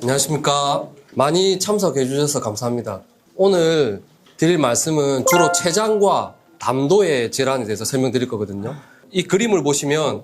안녕하십니까. 많이 참석해 주셔서 감사합니다. 오늘 드릴 말씀은 주로 췌장과 담도의 질환에 대해서 설명드릴 거거든요. 이 그림을 보시면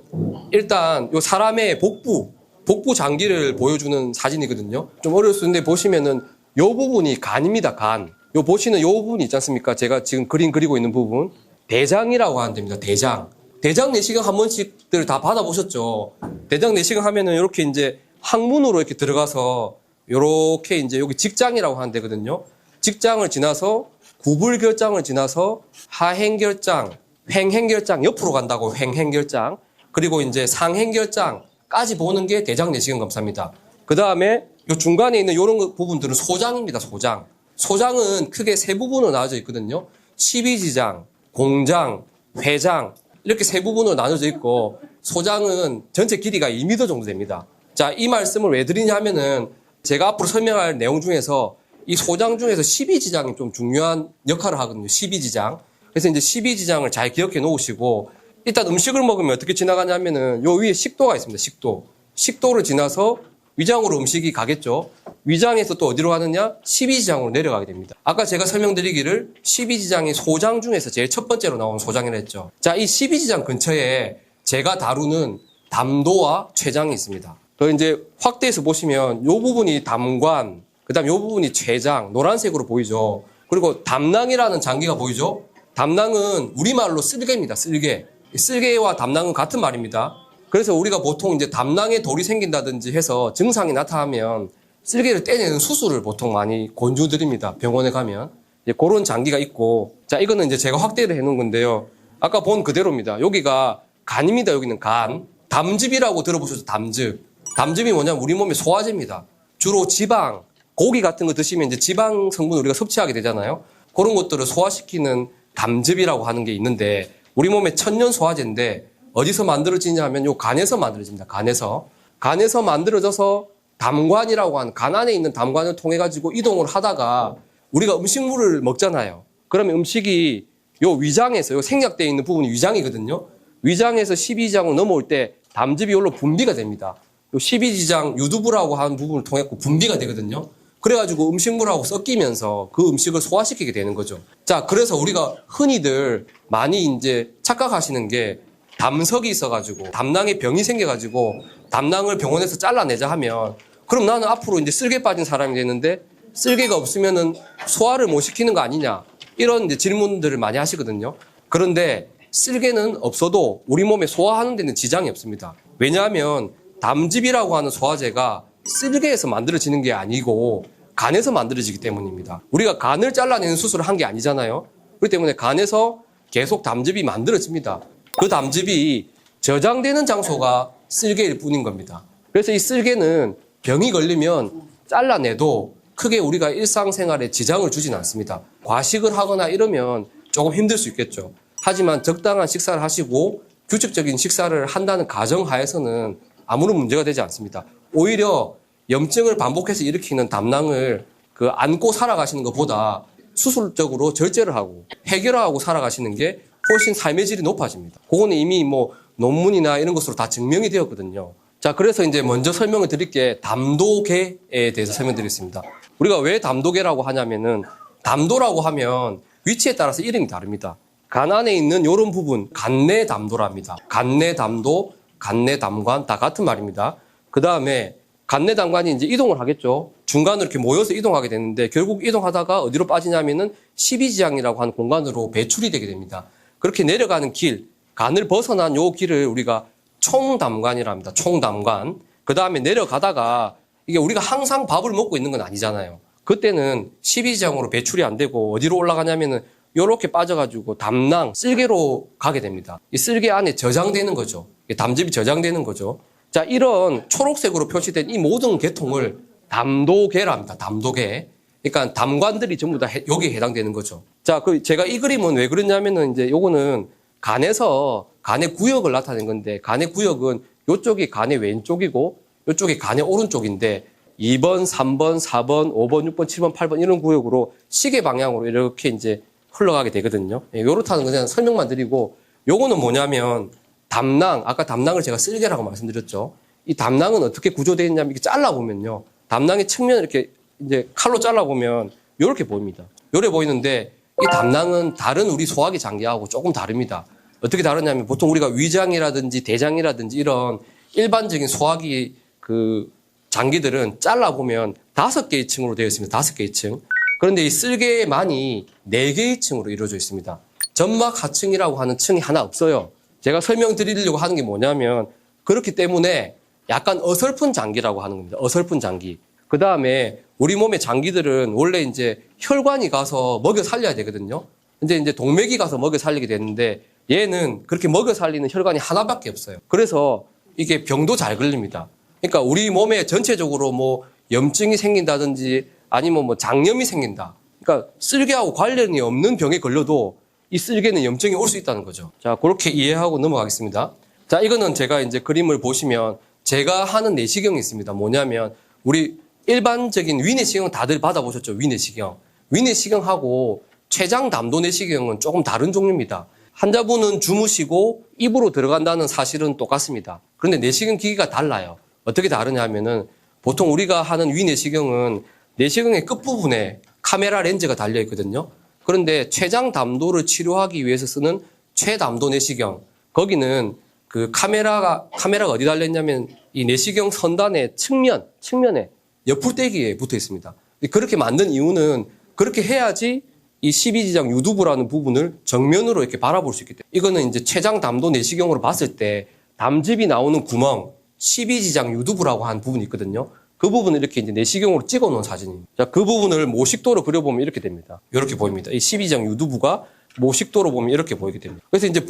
일단 이 사람의 복부 장기를 보여주는 사진이거든요. 좀 어려울 수 있는데 보시면은 이 부분이 간입니다. 간. 요 보시는 이 부분이 있지 않습니까? 제가 지금 그림 그리고 있는 부분. 대장이라고 하는 데입니다. 대장. 대장 내시경 한 번씩들 다 받아보셨죠? 대장 내시경 하면은 이렇게 이제 항문으로 이렇게 들어가서 요렇게 이제 여기 직장이라고 하는 데거든요. 직장을 지나서 구불결장을 지나서 하행결장, 횡행결장 옆으로 간다고 횡행결장, 그리고 이제 상행결장까지 보는 게 대장 내시경 검사입니다. 그 다음에 요 중간에 있는 요런 부분들은 소장입니다. 소장. 소장은 크게 세 부분으로 나눠져 있거든요. 12지장, 공장, 회장 이렇게 세 부분으로 나눠져 있고 소장은 전체 길이가 2m 정도 됩니다. 자, 이 말씀을 왜 드리냐 하면은 제가 앞으로 설명할 내용 중에서 이 소장 중에서 12지장이 좀 중요한 역할을 하거든요. 12지장. 그래서 이제 12지장을 잘 기억해 놓으시고 일단 음식을 먹으면 어떻게 지나가냐면은 요 위에 식도가 있습니다. 식도. 식도를 지나서 위장으로 음식이 가겠죠. 위장에서 또 어디로 가느냐? 12지장으로 내려가게 됩니다. 아까 제가 설명드리기를 12지장이 소장 중에서 제일 첫 번째로 나온 소장이라 했죠. 자, 이 12지장 근처에 제가 다루는 담도와 췌장이 있습니다. 그 이제 확대해서 보시면 요 부분이 담관, 그다음 요 부분이 췌장, 노란색으로 보이죠. 그리고 담낭이라는 장기가 보이죠. 담낭은 우리말로 쓸개입니다. 쓸개. 쓸개와 담낭은 같은 말입니다. 그래서 우리가 보통 이제 담낭에 돌이 생긴다든지 해서 증상이 나타나면 쓸개를 떼내는 수술을 보통 많이 권유드립니다. 병원에 가면. 이제 그런 장기가 있고, 자, 이거는 이제 제가 확대를 해 놓은 건데요. 아까 본 그대로입니다. 여기가 간입니다. 여기는 간. 담즙이라고 들어보셨죠? 담즙. 담즙이 뭐냐면 우리 몸의 소화제입니다. 주로 지방, 고기 같은 거 드시면 이제 지방 성분을 우리가 섭취하게 되잖아요. 그런 것들을 소화시키는 담즙이라고 하는 게 있는데 우리 몸의 천연 소화제인데 어디서 만들어지냐 하면 요 간에서 만들어집니다. 간에서. 간에서 만들어져서 담관이라고 하는 간 안에 있는 담관을 통해 가지고 이동을 하다가 우리가 음식물을 먹잖아요. 그러면 음식이 요 위장에서 요 생략되어 있는 부분이 위장이거든요. 위장에서 12지장으로 넘어올 때 담즙이 여기로 분비가 됩니다. 요 12지장 유두부라고 하는 부분을 통해 분비가 되거든요. 그래가지고 음식물하고 섞이면서 그 음식을 소화시키게 되는 거죠. 자, 그래서 우리가 흔히들 많이 이제 착각하시는 게 담석이 있어가지고 담낭에 병이 생겨가지고 담낭을 병원에서 잘라내자 하면 그럼 나는 앞으로 이제 쓸개 빠진 사람이 되는데 쓸개가 없으면은 소화를 못 시키는 거 아니냐 이런 이제 질문들을 많이 하시거든요. 그런데 쓸개는 없어도 우리 몸에 소화하는 데는 지장이 없습니다. 왜냐하면 담즙이라고 하는 소화제가 쓸개에서 만들어지는 게 아니고 간에서 만들어지기 때문입니다. 우리가 간을 잘라내는 수술을 한 게 아니잖아요. 그렇기 때문에 간에서 계속 담즙이 만들어집니다. 그 담즙이 저장되는 장소가 쓸개일 뿐인 겁니다. 그래서 이 쓸개는 병이 걸리면 잘라내도 크게 우리가 일상생활에 지장을 주진 않습니다. 과식을 하거나 이러면 조금 힘들 수 있겠죠. 하지만 적당한 식사를 하시고 규칙적인 식사를 한다는 가정하에서는 아무런 문제가 되지 않습니다. 오히려 염증을 반복해서 일으키는 담낭을 안고 살아가시는 것보다 수술적으로 절제를 하고 해결하고 살아가시는 게 훨씬 삶의 질이 높아집니다. 그거는 이미 뭐 논문이나 이런 것으로 다 증명이 되었거든요. 자, 그래서 이제 먼저 설명을 드릴 게 담도계에 대해서 설명드리겠습니다. 우리가 왜 담도계라고 하냐면은 담도라고 하면 위치에 따라서 이름이 다릅니다. 간 안에 있는 이런 부분, 간내담도랍니다. 간내담도, 간내담관 다 같은 말입니다. 그 다음에 간내담관이 이제 이동을 하겠죠. 중간으로 이렇게 모여서 이동하게 되는데 결국 이동하다가 어디로 빠지냐면은 12지장이라고 하는 공간으로 배출이 되게 됩니다. 그렇게 내려가는 길, 간을 벗어난 요 길을 우리가 총담관이라 합니다. 총담관. 그 다음에 내려가다가 이게 우리가 항상 밥을 먹고 있는 건 아니잖아요. 그때는 12지장으로 배출이 안 되고 어디로 올라가냐면은 요렇게 빠져가지고 담낭, 쓸개로 가게 됩니다. 이 쓸개 안에 저장되는 거죠. 담즙이 저장되는 거죠. 자, 이런 초록색으로 표시된 이 모든 계통을 담도계라 합니다. 담도계. 그러니까 담관들이 전부 다 여기에 해당되는 거죠. 자, 제가 이 그림은 왜 그랬냐면은 이제 요거는 간에서 간의 구역을 나타낸 건데 간의 구역은 요쪽이 간의 왼쪽이고 요쪽이 간의 오른쪽인데 2번, 3번, 4번, 5번, 6번, 7번, 8번 이런 구역으로 시계 방향으로 이렇게 이제 흘러가게 되거든요. 요렇다는 건 그냥 설명만 드리고 요거는 뭐냐면 담낭, 아까 담낭을 제가 쓸개라고 말씀드렸죠. 이 담낭은 어떻게 구조되어 있냐면 이렇게 잘라보면요. 담낭의 측면을 이렇게 이제 칼로 잘라보면 이렇게 보입니다. 요래 보이는데 이 담낭은 다른 우리 소화기 장기하고 조금 다릅니다. 어떻게 다르냐면 보통 우리가 위장이라든지 대장이라든지 이런 일반적인 소화기 그 장기들은 잘라보면 5개의 층으로 되어 있습니다. 5개의 층. 그런데 이 쓸개만이 4개의 층으로 이루어져 있습니다. 점막 하층이라고 하는 층이 하나 없어요. 제가 설명드리려고 하는 게 뭐냐면 그렇기 때문에 약간 어설픈 장기라고 하는 겁니다. 어설픈 장기. 그 다음에 우리 몸의 장기들은 원래 이제 혈관이 가서 먹여 살려야 되거든요. 근데 이제 동맥이 가서 먹여 살리게 되는데 얘는 그렇게 먹여 살리는 혈관이 하나밖에 없어요. 그래서 이게 병도 잘 걸립니다. 그러니까 우리 몸에 전체적으로 뭐 염증이 생긴다든지 아니면 뭐 장염이 생긴다. 그러니까 쓸개하고 관련이 없는 병에 걸려도 이 쓸개는 염증이 올 수 있다는 거죠. 자, 그렇게 이해하고 넘어가겠습니다. 자, 이거는 제가 이제 그림을 보시면 제가 하는 내시경이 있습니다. 뭐냐면 우리 일반적인 위내시경 다들 받아보셨죠? 위내시경. 위내시경하고 췌장 담도 내시경은 조금 다른 종류입니다. 환자분은 주무시고 입으로 들어간다는 사실은 똑같습니다. 그런데 내시경 기기가 달라요. 어떻게 다르냐 하면은 보통 우리가 하는 위내시경은 내시경의 끝부분에 카메라 렌즈가 달려 있거든요. 그런데 췌장 담도를 치료하기 위해서 쓰는 췌담도 내시경. 거기는 그 카메라가 어디 달려 있냐면 이 내시경 선단의 측면에 옆풀떼기에 붙어 있습니다. 그렇게 만든 이유는 그렇게 해야지 이 12지장 유두부라는 부분을 정면으로 이렇게 바라볼 수 있기 때문에 이거는 이제 췌장 담도 내시경으로 봤을 때 담즙이 나오는 구멍 12지장 유두부라고 하는 부분이 있거든요. 그 부분을 이렇게 이제 내시경으로 찍어 놓은 사진입니다. 자, 그 부분을 모식도로 그려보면 이렇게 됩니다. 이렇게 보입니다. 이 12지장 유두부가 모식도로 보면 이렇게 보이게 됩니다. 그래서 이제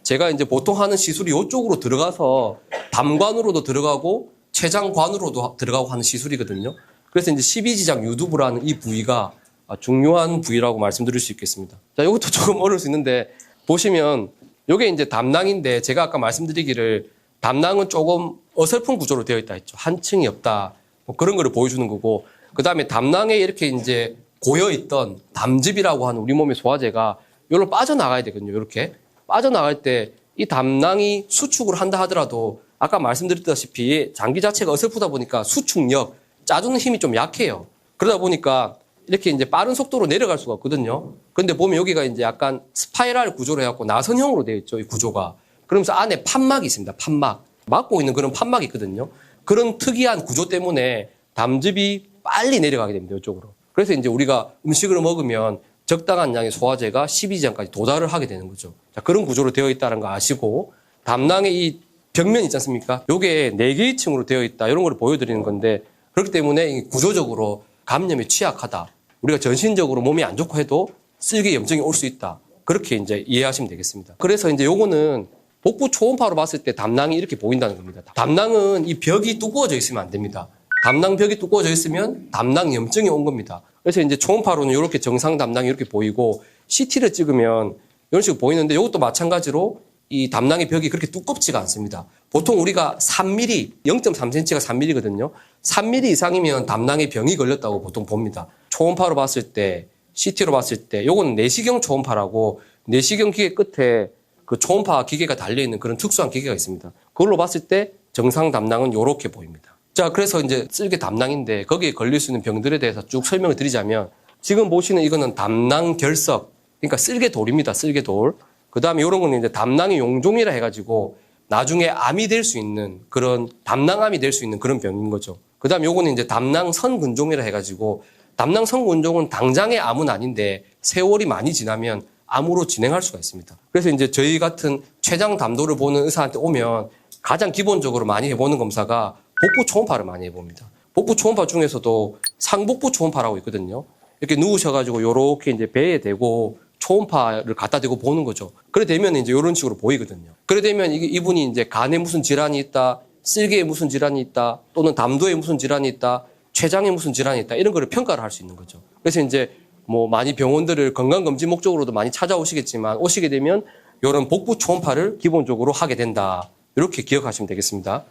제가 이제 보통 하는 시술이 이쪽으로 들어가서 담관으로도 들어가고 췌장관으로도 들어가고 하는 시술이거든요. 그래서 이제 12지장 유두부라는 이 부위가 중요한 부위라고 말씀드릴 수 있겠습니다. 자, 이것도 조금 어려울 수 있는데 보시면 이게 이제 담낭인데 제가 아까 말씀드리기를 담낭은 조금 어설픈 구조로 되어 있다 했죠. 한 층이 없다. 뭐 그런 거를 보여주는 거고 그 다음에 담낭에 이렇게 이제 고여있던 담즙이라고 하는 우리 몸의 소화제가 여기로 빠져나가야 되거든요. 이렇게 빠져나갈 때 이 담낭이 수축을 한다 하더라도 아까 말씀드렸다시피 장기 자체가 어설프다 보니까 수축력, 짜주는 힘이 좀 약해요. 그러다 보니까 이렇게 이제 빠른 속도로 내려갈 수가 없거든요. 그런데 보면 여기가 이제 약간 스파이럴 구조로 해갖고 나선형으로 되어 있죠. 이 구조가. 그러면서 안에 판막이 있습니다. 판막. 막고 있는 그런 판막이 있거든요. 그런 특이한 구조 때문에 담즙이 빨리 내려가게 됩니다. 이쪽으로. 그래서 이제 우리가 음식을 먹으면 적당한 양의 소화제가 12지장까지 도달을 하게 되는 거죠. 자, 그런 구조로 되어 있다는 거 아시고 담낭의 이 벽면 있지 않습니까? 요게 4개의 층으로 되어 있다. 이런 걸 보여드리는 건데 그렇기 때문에 구조적으로 감염에 취약하다. 우리가 전신적으로 몸이 안 좋고 해도 쓸개 염증이 올 수 있다. 그렇게 이제 이해하시면 되겠습니다. 그래서 이제 요거는 복부 초음파로 봤을 때 담낭이 이렇게 보인다는 겁니다. 담낭은 이 벽이 두꺼워져 있으면 안 됩니다. 담낭 벽이 두꺼워져 있으면 담낭 염증이 온 겁니다. 그래서 이제 초음파로는 이렇게 정상 담낭이 이렇게 보이고 CT를 찍으면 이런 식으로 보이는데 이것도 마찬가지로 이 담낭의 벽이 그렇게 두껍지가 않습니다. 보통 우리가 3mm, 0.3cm가 3mm거든요. 3mm 이상이면 담낭에 병이 걸렸다고 보통 봅니다. 초음파로 봤을 때, CT로 봤을 때, 요건 내시경 초음파라고 내시경 기계 끝에 그 초음파 기계가 달려있는 그런 특수한 기계가 있습니다. 그걸로 봤을 때 정상 담낭은 이렇게 보입니다. 자, 그래서 이제 쓸개 담낭인데 거기에 걸릴 수 있는 병들에 대해서 쭉 설명을 드리자면 지금 보시는 이거는 담낭 결석, 그러니까 쓸개돌입니다. 쓸개돌. 그 다음에 이런 거는 이제 담낭의 용종이라 해가지고 나중에 암이 될 수 있는 그런 담낭암이 될 수 있는 그런 병인 거죠. 그 다음에 요거는 이제 담낭선근종이라 해가지고 담낭선근종은 당장의 암은 아닌데 세월이 많이 지나면 암으로 진행할 수가 있습니다. 그래서 이제 저희 같은 췌장 담도를 보는 의사한테 오면 가장 기본적으로 많이 해보는 검사가 복부 초음파를 많이 해봅니다. 복부 초음파 중에서도 상복부 초음파라고 있거든요. 이렇게 누우셔가지고 요렇게 이제 배에 대고 초음파를 갖다 대고 보는 거죠. 그래 되면 이제 이런 식으로 보이거든요. 그래 되면 이분이 이제 간에 무슨 질환이 있다, 쓸개에 무슨 질환이 있다, 또는 담도에 무슨 질환이 있다, 췌장에 무슨 질환이 있다, 이런 거를 평가를 할 수 있는 거죠. 그래서 이제 뭐 많이 병원들을 건강검진 목적으로도 많이 찾아오시겠지만 오시게 되면 이런 복부 초음파를 기본적으로 하게 된다. 이렇게 기억하시면 되겠습니다.